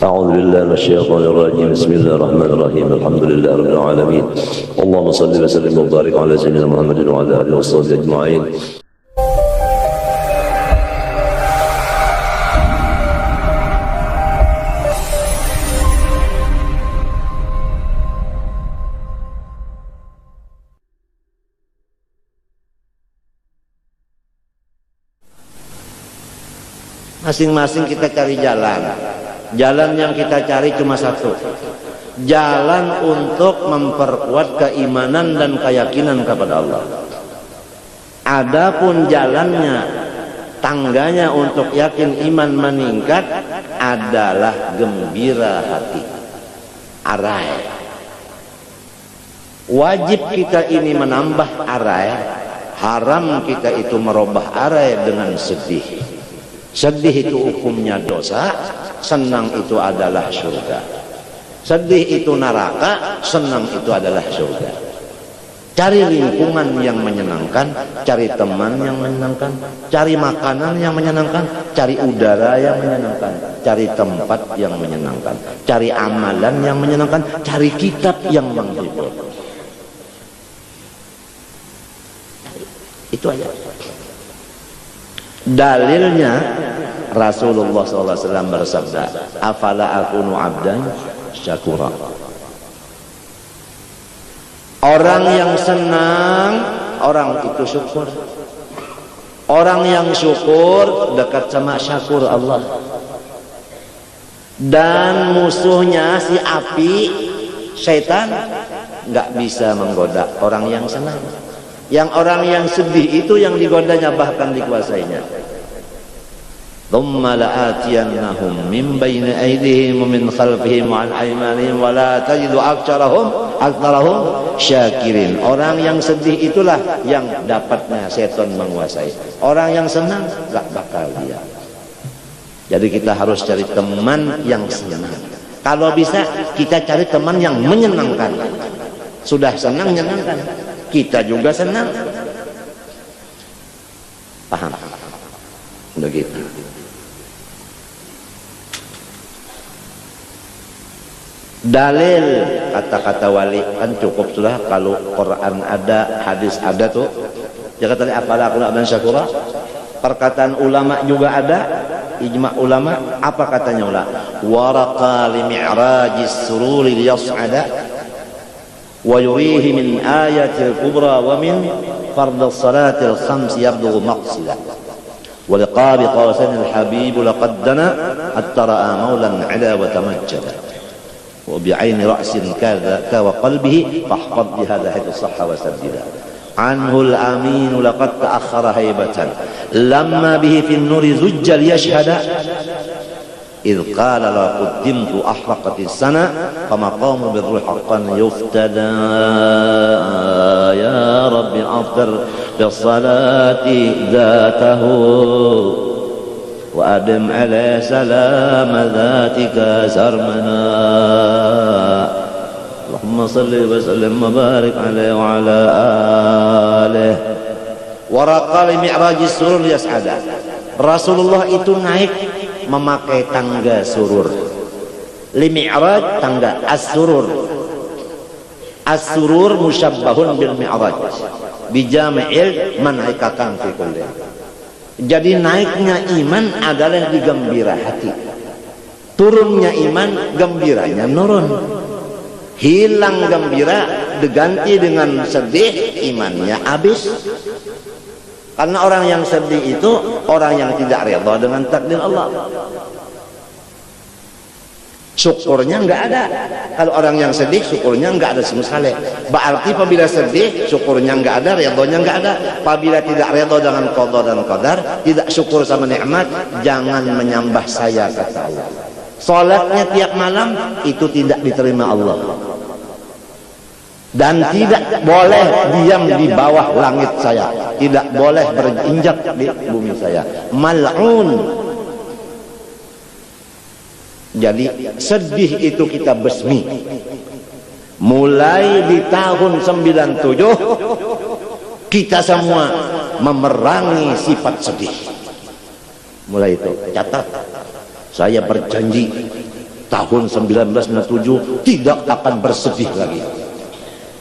أعوذ بالله من الشيطان الرجيم بسم الله الرحمن الرحيم الحمد لله رب العالمين اللهم صل وسلم وبارك على سيدنا محمد وعلى آله وصحبه أجمعين. Masing-masing kita cari jalan. Jalan yang kita cari cuma satu. Jalan untuk memperkuat keimanan dan keyakinan kepada Allah. Adapun jalannya, tangganya untuk yakin iman meningkat adalah gembira hati. Arai. Wajib kita ini menambah arai. Haram kita itu merubah arai dengan sedih. Sedih itu hukumnya dosa, senang itu adalah surga. Sedih itu neraka, senang itu adalah surga. Cari lingkungan yang menyenangkan, cari teman yang menyenangkan, cari makanan yang menyenangkan, cari udara yang menyenangkan, cari tempat yang menyenangkan, cari amalan yang menyenangkan, cari kitab yang menghibur. Itu aja. Dalilnya Rasulullah SAW bersabda, afala akunu abdan syakura. Orang yang senang, orang itu syukur. Orang yang syukur dekat sama syakur Allah. Dan musuhnya si api, syaitan, nggak bisa menggoda orang yang senang. Yang orang yang sedih itu yang digodanya bahkan dikuasainya. Thumma la'atiyannahum min bayni aydihim wa min khalfihim wa an aymanihim wa la tajidu aktsarahum syakirin. Orang yang sedih itulah yang dapatnya setan menguasai. Orang yang senang enggak bakal dia. Jadi kita harus cari teman yang senang. Kalau bisa kita cari teman yang menyenangkan. Sudah senang menyenangkan. Kita juga senang. Paham? Begitu. Dalil kata-kata wali kan cukup sudah. Kalau Quran ada, hadis ada tuh. Jangan tadi apalah akula dan syakura. Perkataan ulama juga ada. Ijma ulama. Apa katanya ulama? Waraqa li mi'rajis sururi liyas'ada ويريه من آية الكبرى ومن فرض الصلاة الخمس يبلغ مقصدا ولقاب قوسين الحبيب لقد دنا حتى رأى مولا علا وتمجد وبعين رأس كذا وقلبه فاحفظ بهذا حيث الصح وسددا عنه الأمين لقد تأخر هيبة لما به في النور زج ليشهد إذ قال لا قدمت أحرقت السنة فمقام بالروح حقا يفتدى يا رب أفطر بالصلاة ذاته وأدم على سلام ذاتك سرمنا اللهم صل وسلم وبارك عليه وعلى آله. ورقى لمعراج السرور يسعد. Rasulullah itu naik memakai tangga surur. Limi'raj tangga, as-surur. As-surur musyabbahun bil mi'raj. Bijami'il man'ikatan fi kulli. Jadi naiknya iman adalah di gembira hati. Turunnya iman, gembiranya nurun. Hilang gembira diganti dengan sedih, imannya habis. Karena orang yang sedih itu orang yang tidak redha dengan takdir Allah. Syukurnya enggak ada. Kalau orang yang sedih, syukurnya enggak ada sama sekali. Berarti apabila sedih, syukurnya enggak ada, redhanya enggak ada. Apabila tidak redha dengan qada dan qadar, tidak syukur sama nikmat, jangan menyembah saya, kata Allah. Salatnya tiap malam itu tidak diterima Allah. Dan tidak boleh diam di bawah langit saya, tidak boleh berinjak di bumi saya, mal'un. Jadi sedih itu kita besmi. Mulai di tahun 97 kita semua memerangi sifat sedih. Mulai itu catat, saya berjanji tahun 1997 tidak akan bersedih lagi.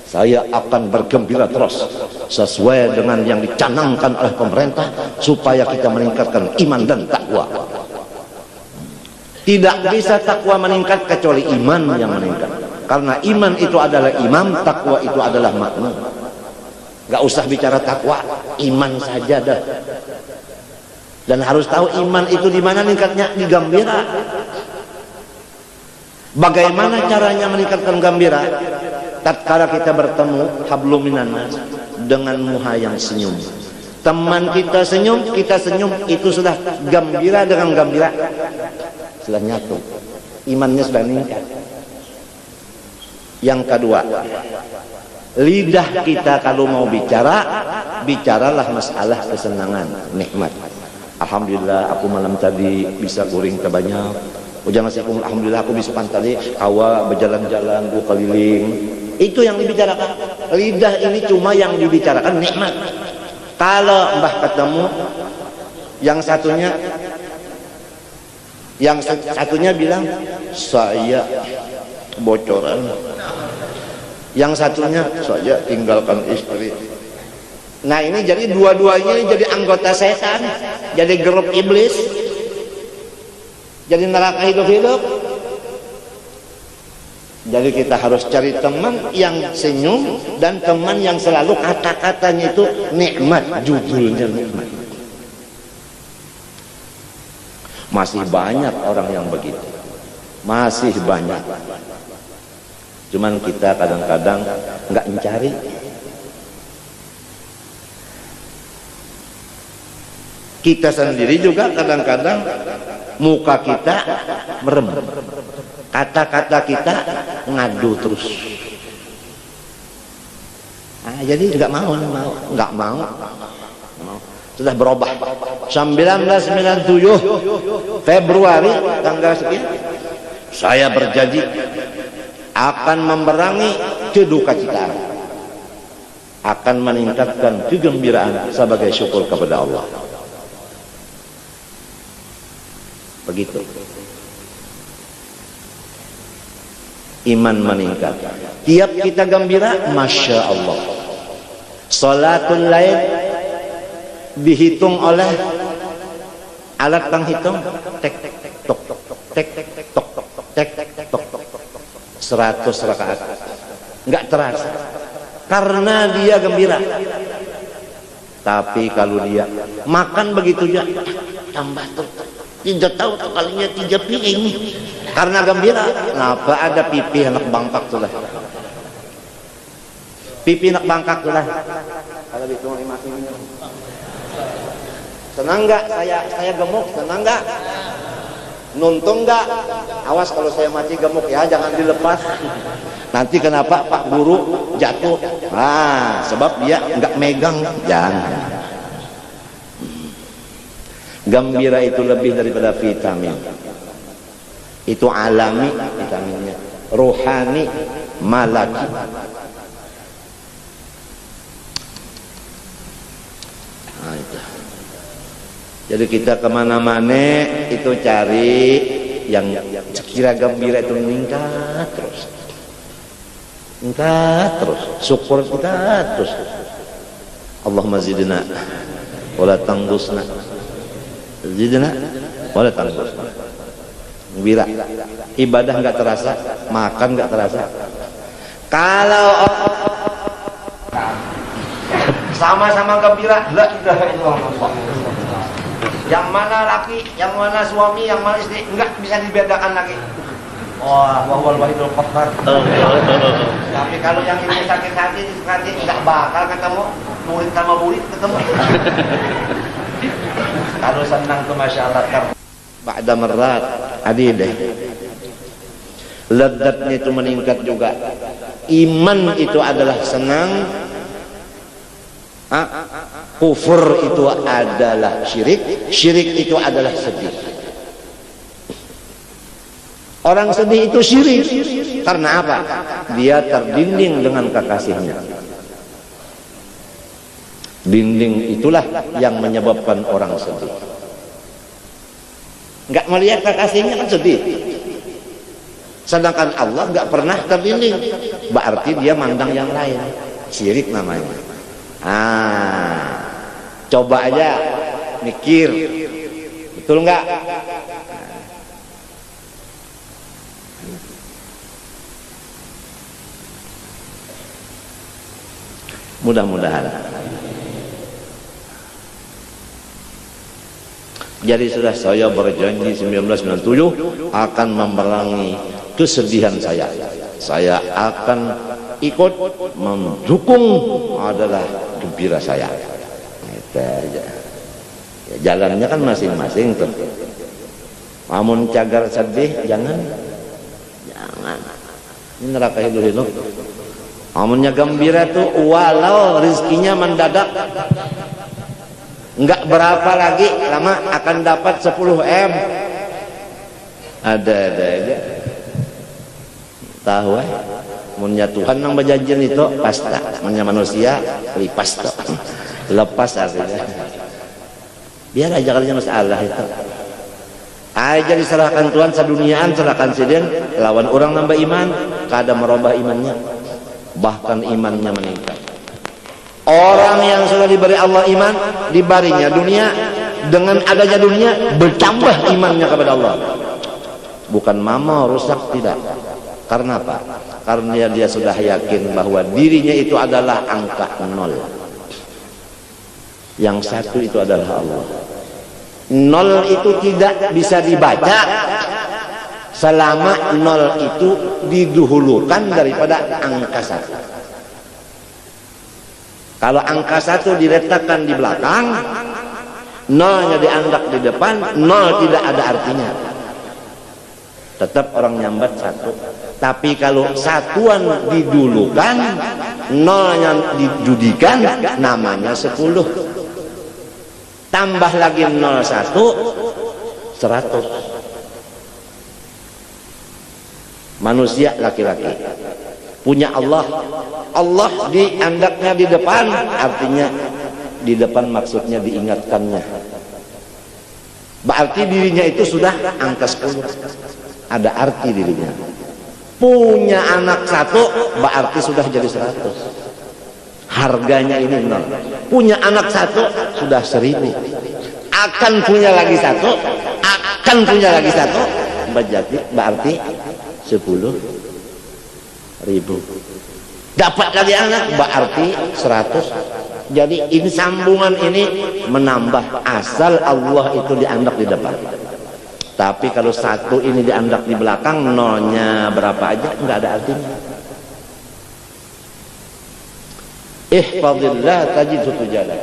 Saya akan bergembira terus sesuai dengan yang dicanangkan oleh pemerintah supaya kita meningkatkan iman dan takwa. Tidak bisa takwa meningkat kecuali iman yang meningkat. Karena iman itu adalah imam, takwa itu adalah makmum. Gak usah bicara takwa, iman saja dah. Dan harus tahu iman itu di mana meningkatnya, di gembira. Bagaimana caranya meningkatkan gembira? Tatkala kita bertemu hablum minan nas dengan muha yang senyum. Teman kita senyum, itu sudah gembira dengan gembira. Sudah nyatu. Imannya sudah meningkat. Yang kedua, lidah kita kalau mau bicara, bicaralah masalah kesenangan, nikmat. Alhamdulillah aku malam tadi bisa goreng terbanyak. Jangan saya alhamdulillah aku bisa tadi awak berjalan-jalan, aku keliling. Itu yang dibicarakan. Lidah ini cuma yang dibicarakan nikmat. Kalau mbah ketemu yang satunya bilang saya bocoran, yang satunya saya tinggalkan istri. Nah ini jadi dua-duanya jadi anggota setan, jadi grup iblis, jadi neraka hidup-hidup. Jadi kita harus cari teman yang senyum dan teman yang selalu kata-katanya itu nikmat, judulnya nikmat. Masih banyak orang yang begitu, masih banyak. Cuman kita kadang-kadang nggak mencari. Kita sendiri juga kadang-kadang muka kita merem, kata-kata kita ngadu terus. Nah, jadi nggak mau. Sudah berubah. 1997 Februari tanggal sekian, saya berjanji akan memerangi kedukacita, akan meningkatkan kegembiraan sebagai syukur kepada Allah. Begitu. Iman meningkat. Tiap kita gembira, masya Allah. Salatul lail dihitung oleh alat penghitung, tek tok tek tok tek tok 100 rakaat. Enggak terasa karena dia gembira. Tapi kalau dia makan begitu ya tambah terus. Tidak tahu kalinya 3 piring karena gembira. Kenapa ada pipi anak bangkak tuh lah? Pipi anak bangkak tuh lah. Kalau dihitung 5 ini. Senang nggak saya gemuk? Senang nggak? Nuntung nggak? Awas kalau saya mati gemuk ya, jangan dilepas. Nanti kenapa Pak Guru jatuh? Sebab dia nggak megang. Jangan. Gembira itu lebih daripada vitamin. Itu alami vitaminnya, rohani, malaki. Nah, itu. Jadi kita kemana-mana itu cari yang sekira gembira itu meningkat terus, syukur kita terus. Allahumma zidna wala tangdusna, zidna wala tangdusna. Gembira, ibadah nggak terasa, makan nggak terasa. Kalau sama-sama gembira, la ilaha illallah. Yang mana laki, yang mana suami, yang mana istri, enggak bisa dibedakan lagi. Wah, wahwal wahidul qahhar. Tapi kalau yang ini sakit hati enggak bakal ketemu, murid sama murid ketemu. Kalau senang ke masyarakat ba'da marrat adidah. Lezatnya itu meningkat juga. Iman itu adalah senang. Kufur itu adalah syirik, syirik itu adalah sedih. Orang sedih itu syirik. Karena apa? Dia terdinding dengan kekasihnya. Dinding itulah yang menyebabkan orang sedih. Enggak melihat kekasihnya kan sedih. Sedangkan Allah nggak pernah tertinding, berarti dia mandang yang lain, syirik namanya. Coba aja mikir, betul nggak? Mudah-mudahan. Jadi sudah saya berjanji 1997 akan memerangi kesedihan saya. Saya akan ikut mendukung adalah gembira saya. Itu aja. Ya, jalannya kan masing-masing tuh. Amun cagar sedih jangan. Ini neraka hidup. Amunnya gembira tuh walau rezekinya mendadak, enggak berapa lagi lama akan dapat 10 M. Ada aja. Tahu munnya Tuhan nang berjanjian itu pasta, munnya manusia lipas tuh. Lepas artinya. Biar aja kalinya masalah itu. Aja diserahkan Tuhan seduniaan, serahkan sidin lawan orang nambah iman, kada merubah imannya. Bahkan imannya meningkat. Orang yang sudah diberi Allah iman, diberinya dunia, dengan adanya dunia bertambah imannya kepada Allah. Bukan mama rusak, tidak. Karena apa? Karena dia sudah yakin bahwa dirinya itu adalah angka 0. Yang satu itu adalah Allah. 0 itu tidak bisa dibaca selama 0 itu didahulukan daripada angka 1. Kalau angka 1 diletakkan di belakang, 0-nya dianggap di depan, 0 tidak ada artinya. Tetap orang nyambat 1. Tapi kalau satuan didulukan, 0-nya dijudikan, namanya 10. Tambah lagi 01, 100. Manusia laki-laki punya Allah, Allah diandaknya di depan, artinya di depan maksudnya diingatkannya, berarti dirinya itu sudah angka 10, ada arti dirinya. Punya anak 1 berarti sudah jadi 100, harganya ini 0. Punya anak 1 sudah 1000, akan punya lagi 1, akan punya lagi 1, berarti 10.000. Dapat lagi anak berarti 100. Jadi ini sambungan ini menambah, asal Allah itu diandak di depan. Tapi kalau 1 ini diandak di belakang, 0-nya berapa aja enggak ada artinya. Ihfazillah tajidhu tujahaka.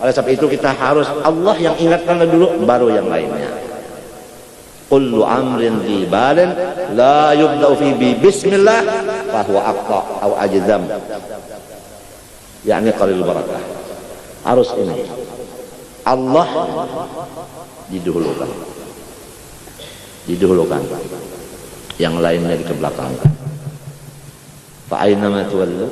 Oleh sebab itu kita harus Allah yang ingatkan dulu, baru yang lainnya. Kullu amrin di balin la yubda'u fi bismillah fahuwa aqta au ajdam, yakni qalil barakah. Harus ini Allah didahulukan, yang lainnya dikebelakangkan. Fa aina ma tuwallu